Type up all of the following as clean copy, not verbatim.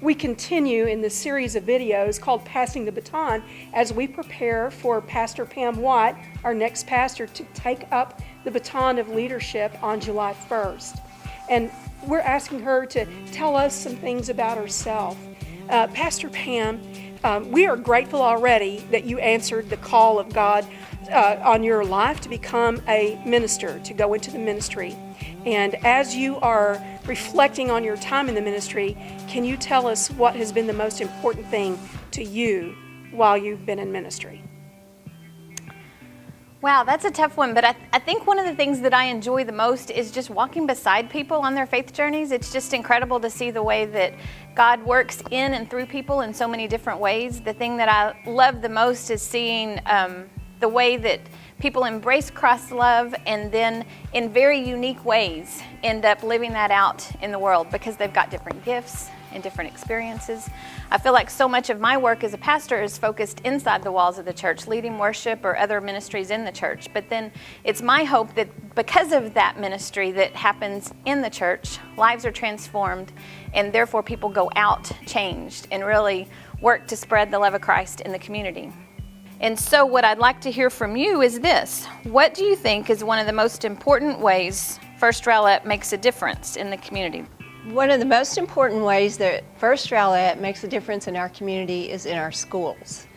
we continue in this series of videos called Passing the Baton as we prepare for Pastor Pam Watt, our next pastor, to take up the baton of leadership on July 1st. And we're asking her to tell us some things about herself. Pastor Pam, we are grateful already that you answered the call of God on your life to become a minister, to go into the ministry. And as you are reflecting on your time in the ministry, can you tell us what has been the most important thing to you while you've been in ministry? Wow, that's a tough one, but I think one of the things that I enjoy the most is just walking beside people on their faith journeys. It's just incredible to see the way that God works in and through people in so many different ways. The thing that I love the most is seeing the way that people embrace Christ's love and then in very unique ways end up living that out in the world because they've got different gifts and different experiences. I feel like so much of my work as a pastor is focused inside the walls of the church, leading worship or other ministries in the church. But then it's my hope that because of that ministry that happens in the church, lives are transformed and therefore people go out changed and really work to spread the love of Christ in the community. And so what I'd like to hear from you is this. What do you think is one of the most important ways First Rowlett makes a difference in the community? One of the most important ways that First Rowlett makes a difference in our community is in our schools.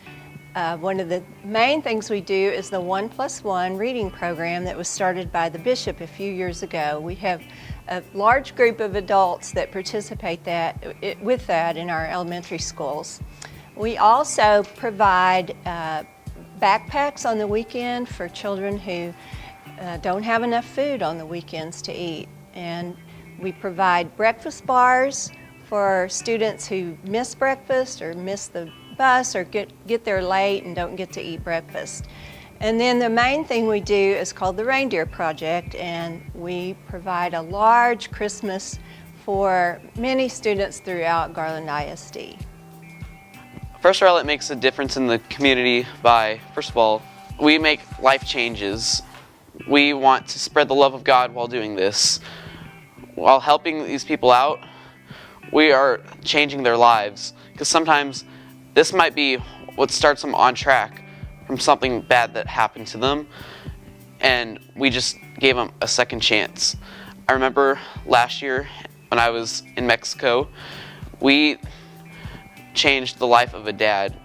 One of the main things we do is the 1+1 reading program that was started by the bishop a few years ago. We have a large group of adults that participate with that in our elementary schools. We also provide backpacks on the weekend for children who don't have enough food on the weekends to eat. And we provide breakfast bars for students who miss breakfast or miss the bus or get there late and don't get to eat breakfast. And then the main thing we do is called the Reindeer Project, and we provide a large Christmas for many students throughout Garland ISD. First Rowlett makes a difference in the community by, first of all, we make life changes. We want to spread the love of God while doing this. While helping these people out, we are changing their lives. Because sometimes this might be what starts them on track from something bad that happened to them. And we just gave them a second chance. I remember last year when I was in Mexico, we changed the life of a dad.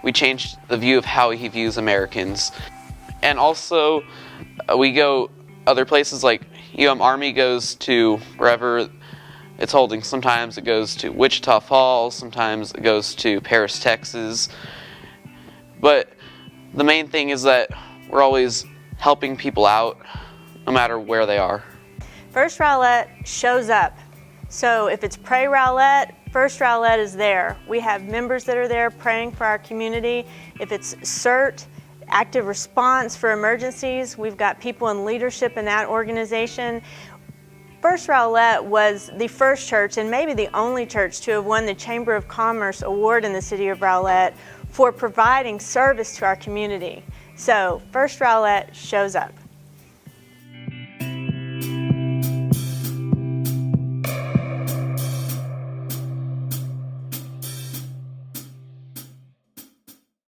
We changed the view of how he views Americans. And also, we go other places like Army goes to wherever it's holding. Sometimes it goes to Wichita Falls, sometimes it goes to Paris, Texas. But the main thing is that we're always helping people out, no matter where they are. First Rowlett shows up. So if it's Pray Rowlett, First Rowlett is there. We have members that are there praying for our community. If it's CERT, active response for emergencies, we've got people in leadership in that organization. First Rowlett was the first church and maybe the only church to have won the Chamber of Commerce Award in the city of Rowlett for providing service to our community. So First Rowlett shows up.